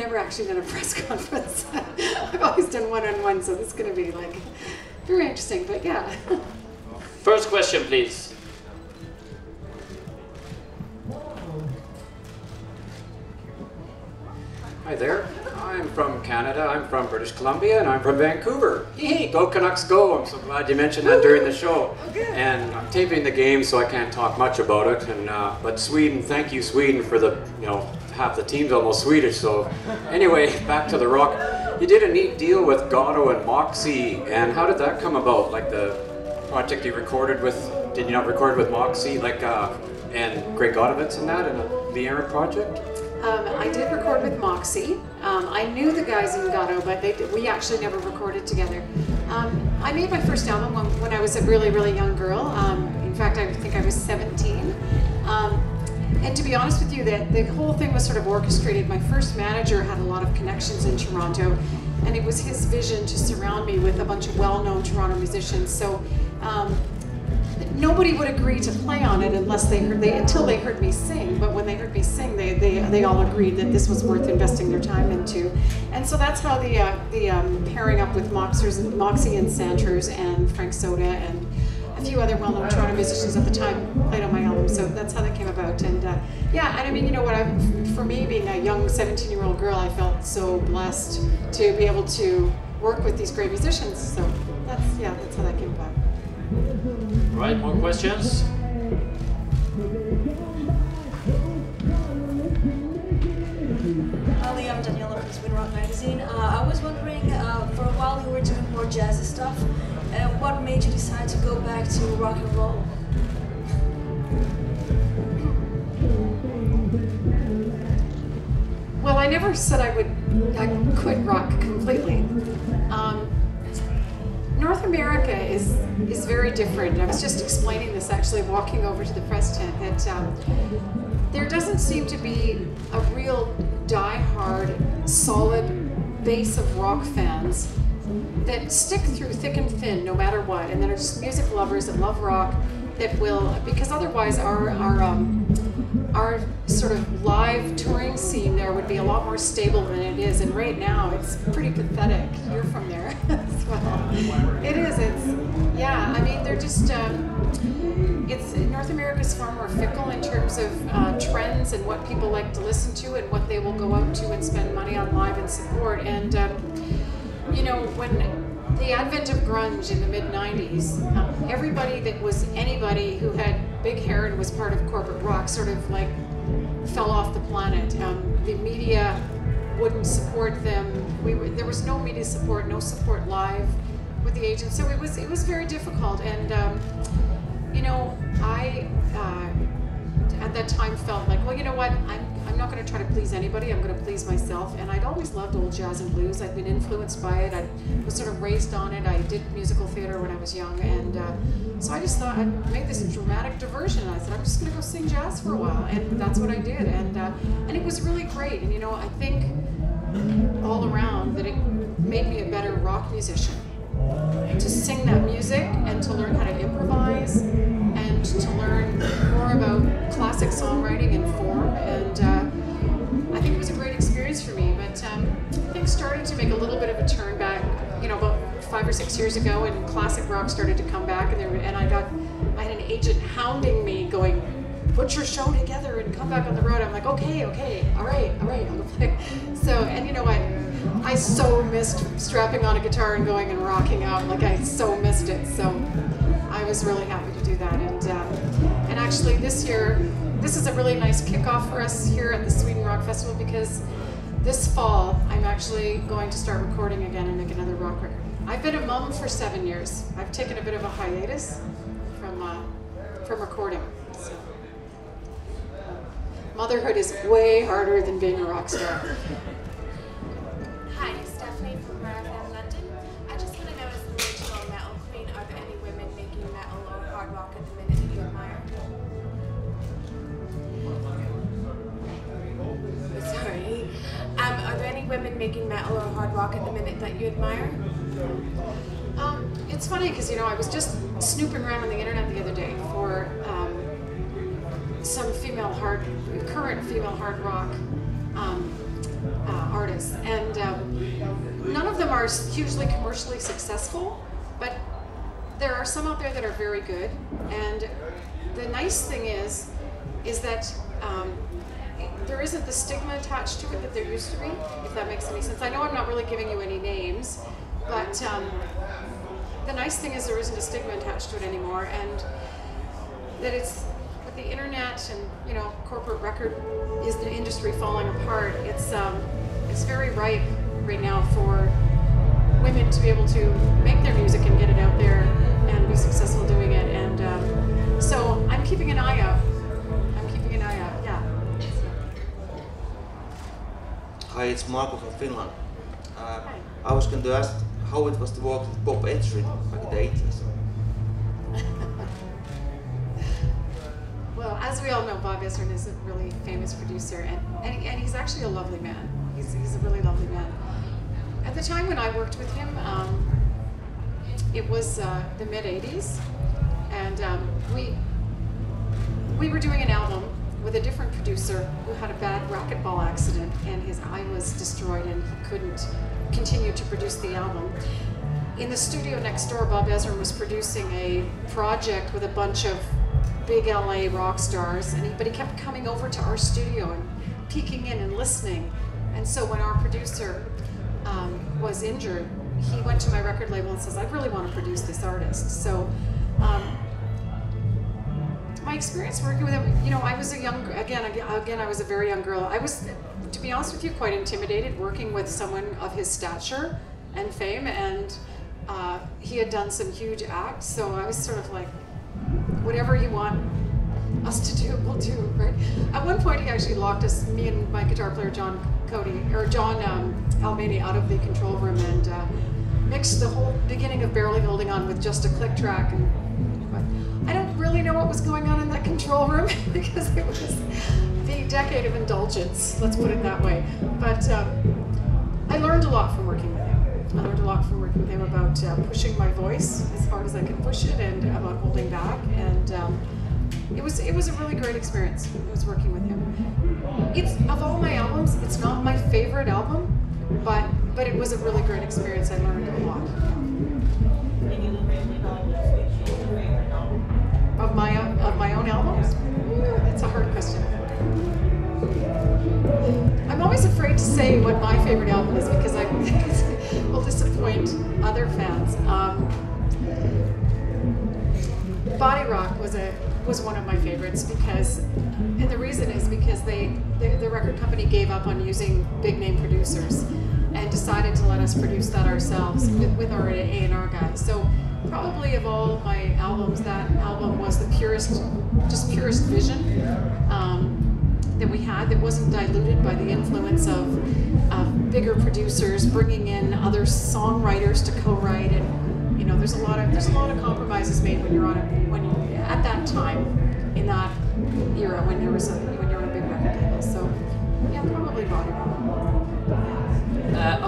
never actually done a press conference. I've always done one-on-one, so this is going to be like very interesting, but yeah. First question, please. Hi there. I'm from Canada, I'm from British Columbia, and I'm from Vancouver. Hey, go Canucks go! I'm so glad you mentioned that during the show. And I'm taping the game, so I can't talk much about it. And but Sweden, thank you Sweden for the, half the team's almost Swedish. So anyway, back to the rock. You did a neat deal with Gatto and Moxie, and how did that come about? Like the project you recorded with, did you not record with Moxie, like and Greg Godovitz and that, and the Aaron project? I did record with Moxie. I knew the guys in Gatto, but we actually never recorded together. I made my first album when I was a really, really young girl. In fact, I think I was 17. And to be honest with you, the whole thing was sort of orchestrated. My first manager had a lot of connections in Toronto, and it was his vision to surround me with a bunch of well-known Toronto musicians. So nobody would agree to play on it until they heard me sing. But when they heard me sing, they all agreed that this was worth investing their time into. And so that's how the pairing up with Moxie and Sanders and Frank Soda and a few other well-known Toronto musicians at the time played on my album. So that's how that came about. And yeah, and I mean, for me, being a young 17-year-old girl, I felt so blessed to be able to work with these great musicians. So that's how that came about. Right, more questions? Hi, I'm Daniela from Spin Rock Magazine. I was wondering, for a while you were doing more jazzy stuff. What made you decide to go back to rock and roll? Well, I never said I'd quit rock completely. North America is very different. I was just explaining this actually walking over to the press tent, that there doesn't seem to be a real die-hard, solid base of rock fans that stick through thick and thin no matter what, and that are just music lovers that love rock, that will, because otherwise our sort of live touring scene there would be a lot more stable than it is, and right now it's pretty pathetic. You're from there as well. It is, yeah, I mean, they're just, North America's far more fickle in terms of trends and what people like to listen to and what they will go out to and spend money on live and support. And when the advent of grunge in the mid-90s, everybody that was anybody who had big hair and was part of corporate rock sort of like fell off the planet. The media wouldn't support them. There was no media support, no support live with the agents. So it was very difficult. And I at that time felt like, well, you know what, I'm not going to try to please anybody, I'm going to please myself. And I'd always loved old jazz and blues. I'd been influenced by it. I was sort of raised on it. I did musical theater when I was young, and so I just thought I'd make this dramatic diversion. I said, I'm just going to go sing jazz for a while, and that's what I did. And it was really great. And I think all around that it made me a better rock musician, to sing that music and to learn how to improvise and to learn more about classic songwriting and form. And I think it was a great experience for me. But things started to make a little bit of a turn back, about 5 or 6 years ago, and classic rock started to come back. And I had an agent hounding me, going, put your show together and come back on the road. I'm like, okay, all right, I'll go play. So, and you know what? I so missed strapping on a guitar and going and rocking out. Like, I so missed it. So I was really happy to do that. And actually this year, this is a really nice kickoff for us here at the Sweden Rock Festival, because this fall I'm actually going to start recording again and make another rock record. I've been a mom for 7 years. I've taken a bit of a hiatus from recording. So, motherhood is way harder than being a rock star. Hi, Stephanie from Marathon London. I just want to know, as the original metal queen, are there any women making metal or hard rock at the minute that you admire? Sorry. Are there any women making metal or hard rock at the minute that you admire? It's funny because I was just snooping around on the internet the other day for some current female hard rock artists, and none of them are hugely commercially successful, but there are some out there that are very good. And the nice thing is that there isn't the stigma attached to it that there used to be, if that makes any sense. I know I'm not really giving you any names, but the nice thing is there isn't a stigma attached to it anymore, and that it's with the internet and, you know, corporate record is the industry falling apart. It's very ripe right now for women to be able to make their music and get it out there and be successful doing it. And so I'm keeping an eye out. Yeah. Hi, it's Marco from Finland. Hi. I was going to ask how it was to work with Bob Ezrin back in the 80s. Well, as we all know, Bob Ezrin is a really famous producer, and he's actually a lovely man. He's a really lovely man. At the time when I worked with him, it was the mid-'80s, and we were doing an album with a different producer who had a bad racquetball accident, and his eye was destroyed, and he couldn't continue to produce the album. In the studio next door, Bob Ezrin was producing a project with a bunch of big LA rock stars, but he kept coming over to our studio and peeking in and listening. And so when our producer was injured, he went to my record label and says, I really want to produce this artist. So my experience working with him, you know, I was a young, again, I was a very young girl. I was, to be honest with you, quite intimidated working with someone of his stature and fame, and he had done some huge acts, so I was sort of like, whatever you want us to do, we'll do, right? At one point, he actually locked us, me and my guitar player John Almany, out of the control room and mixed the whole beginning of Barely Holding On with just a click track. And I don't really know what was going on in that control room because it was the decade of indulgence, let's put it that way. But I learned a lot from working with him. I learned a lot from working with him about pushing my voice as hard as I could push it, and about holding back. And it was a really great experience. It was working with him. It's, of all my albums, it's not my favorite album, but it was a really great experience. I learned a lot. Of my own albums? That's a hard question. I'm always afraid to say what my favorite album is because I will disappoint other fans. Body Rock was one of my favorites because, and the reason is because the record company gave up on using big name producers and decided to let us produce that ourselves with our A&R guys. So probably of all my albums, that album was the purest vision that we had, that wasn't diluted by the influence of bigger producers bringing in other songwriters to co-write, and you know, there's a lot of compromises made when you're at that time in that era when you're on a big record label. So yeah, probably Body Rock.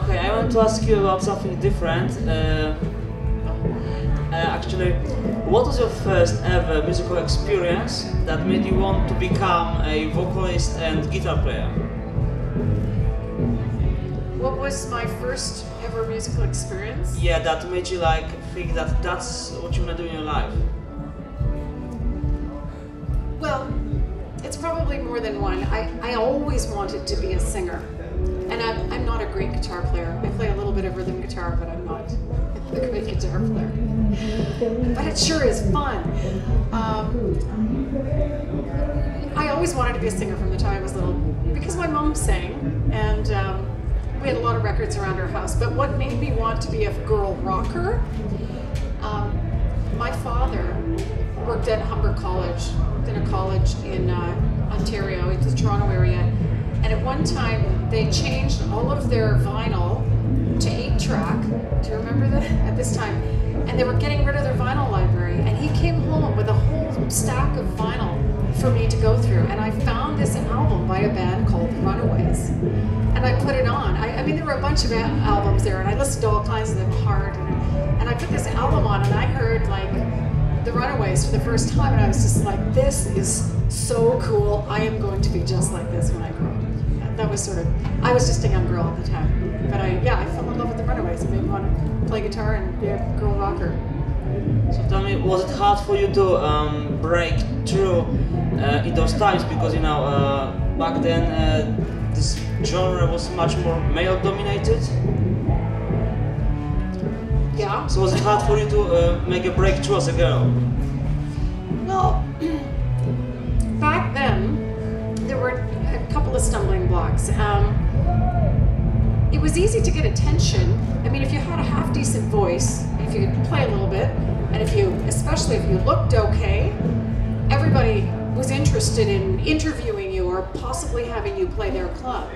Okay, I want to ask you about something different. Actually, what was your first ever musical experience that made you want to become a vocalist and guitar player? What was my first ever musical experience? Yeah, that made you like think that that's what you want to do in your life. Well, it's probably more than one. I always wanted to be a singer. And I'm not a great guitar player. I play a little bit of rhythm guitar, but I'm not a great guitar player. But it sure is fun. I always wanted to be a singer from the time I was little because my mom sang, and we had a lot of records around our house. But what made me want to be a girl rocker? My father worked at Humber College, worked in a college in Ontario, in the Toronto area. And at one time, they changed all of their vinyl to 8-track. Do you remember that? At this time. And they were getting rid of their vinyl library. And he came home with a whole stack of vinyl for me to go through. And I found this album by a band called The Runaways. And I put it on. I mean, there were a bunch of albums there, and I listened to all kinds of them hard. And I put this album on, and I heard, like, The Runaways for the first time. And I was just like, this is so cool. I am going to be just like this when I grow up. that was sort of, I was just a young girl at the time. But I fell in love with the Runaways. It made me want to play guitar and be a girl rocker. So tell me, was it hard for you to break through in those times? Because, you know, back then this genre was much more male-dominated. Yeah. So was it hard for you to make a breakthrough as a girl? Well, back then, there were a couple of stumbling blocks. It was easy to get attention. I mean, if you had a half-decent voice, if you could play a little bit, and especially if you looked okay, everybody was interested in interviewing you or possibly having you play their club.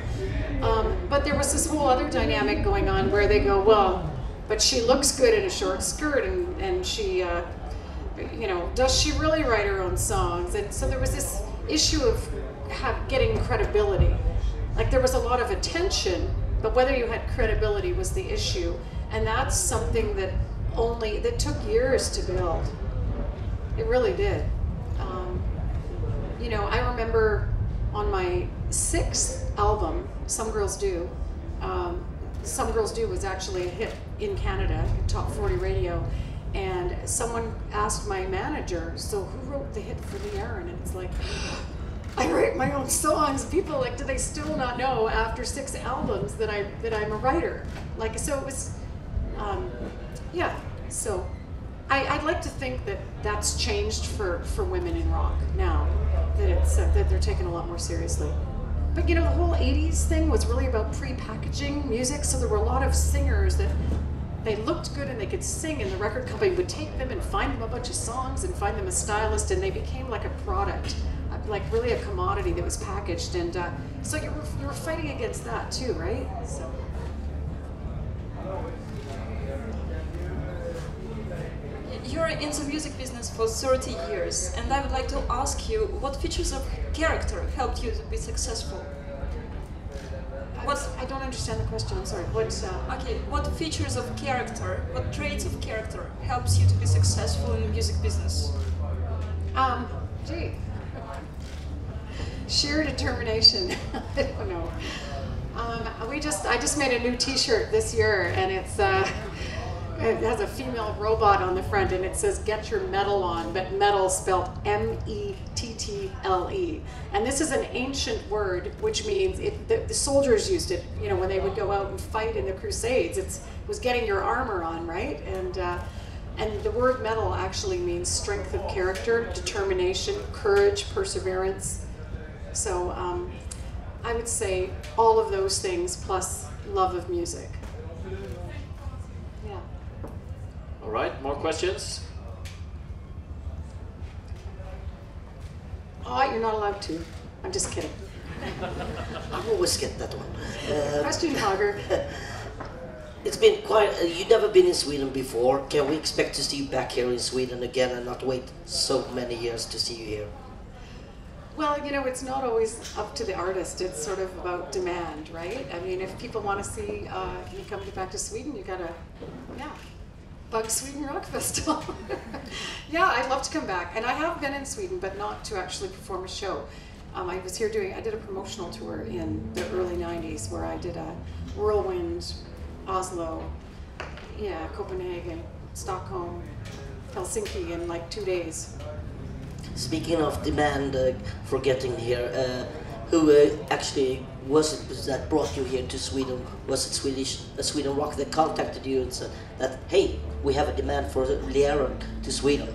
But there was this whole other dynamic going on where they go, well, but she looks good in a short skirt, and she, you know, does she really write her own songs? And so there was this issue of getting credibility. Like there was a lot of attention, but whether you had credibility was the issue. And that's something that took years to build. It really did. You know, I remember on my 6th album, Some Girls Do, Some Girls Do was actually a hit in Canada, top 40 radio. And someone asked my manager, so who wrote the hit for the Aaron? And it's like, I write my own songs. People like, do they still not know after 6 albums that I'm a writer? Like, so it was, yeah. So I'd like to think that that's changed for women in rock now, that it's that they're taken a lot more seriously. But you know, the whole 80s thing was really about pre-packaging music, so there were a lot of singers that they looked good and they could sing, and the record company would take them and find them a bunch of songs and find them a stylist, and they became like a product, like really a commodity that was packaged. And so you were fighting against that too, right? So. You're in the music business for 30 years, and I would like to ask you, what features of character helped you to be successful? I don't understand the question, I'm sorry. Okay, what features of character, what traits of character helps you to be successful in the music business? Gee. Sheer determination. I don't know. I just made a new T-shirt this year, and it has a female robot on the front, and it says "Get your metal on," but metal spelled M-E-T-T-L-E. And this is an ancient word, which means the soldiers used it, you know, when they would go out and fight in the Crusades. It was getting your armor on, right? And the word metal actually means strength of character, determination, courage, perseverance. So I would say all of those things plus love of music. Yeah. All right, more questions? Oh, you're not allowed to. I'm just kidding. I always get that one. Question hogger. It's been quite. You've never been in Sweden before. Can we expect to see you back here in Sweden again and not wait so many years to see you here? Well, you know, it's not always up to the artist. It's sort of about demand, right? I mean, if people want to see you come back to Sweden, you gotta, yeah, bug Sweden Rock Festival. Yeah, I'd love to come back, and I have been in Sweden, but not to actually perform a show. I was here I did a promotional tour in the early '90s where I did a Whirlwind, Oslo, yeah, Copenhagen, Stockholm, Helsinki in like 2 days. Speaking of demand for getting here, who actually was it that brought you here to Sweden? Was it Sweden Rock that contacted you and said that, hey, we have a demand for Learon to Sweden?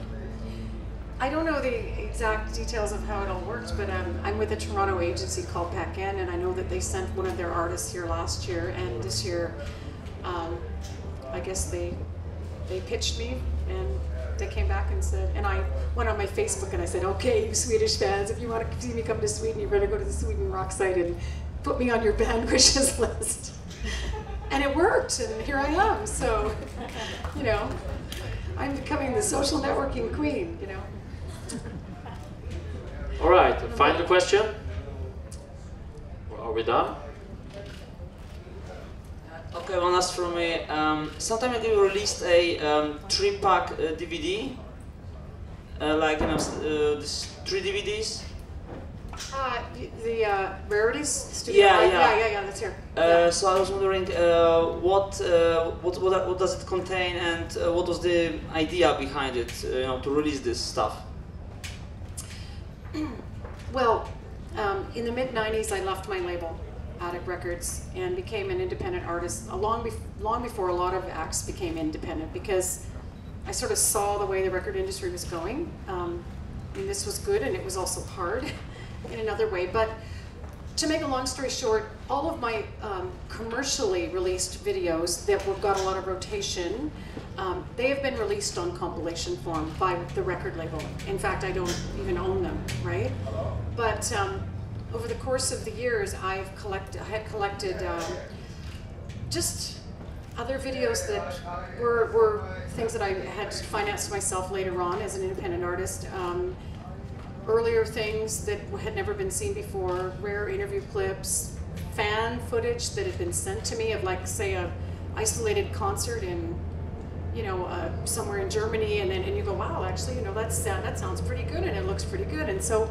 I don't know the exact details of how it all worked, but I'm with a Toronto agency called Pack In, and I know that they sent one of their artists here last year, and this year, I guess they pitched me, and they came back and said, and I went on my Facebook and I said, okay, you Swedish fans, if you want to see me come to Sweden, you better go to the Sweden Rock site and put me on your band wishes list. And it worked, and here I am. So, you know, I'm becoming the social networking queen, you know. All right, final question. Are we done? Okay, one last from me. Sometime ago you released a 3-pack DVD, like, you know, these 3 DVDs. The Rarities Studio. Yeah, yeah, that's here. So I was wondering what does it contain, and what was the idea behind it, to release this stuff? Well, in the mid-90s, I left my label, Attic Records, and became an independent artist long before a lot of acts became independent, because I sort of saw the way the record industry was going. And this was good, and it was also hard in another way. But to make a long story short, all of my commercially released videos that got a lot of rotation, they have been released on compilation form by the record label. In fact, I don't even own them, right? But over the course of the years, I had collected just other videos that were things that I had financed myself later on as an independent artist. Earlier things that had never been seen before, rare interview clips, fan footage that had been sent to me of, like, say, a isolated concert in, somewhere in Germany, and you go, wow, actually, that sounds pretty good, and it looks pretty good. And so,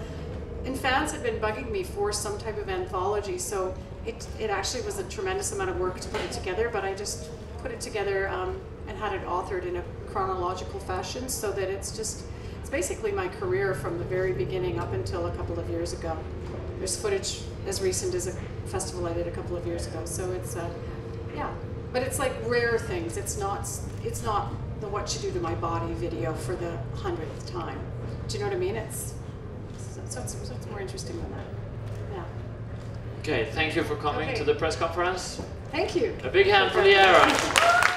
and fans had been bugging me for some type of anthology, so it actually was a tremendous amount of work to put it together, but I just put it together and had it authored in a chronological fashion, so that it's basically my career from the very beginning up until a couple of years ago. There's footage as recent as a festival I did a couple of years ago, so it's yeah, but it's like rare things. It's not the What You Do to My Body video for the 100th time. Do you know what I mean? It's more interesting than that. Yeah. Okay, thank you for coming to the press conference. Thank you. A big hand for Liara.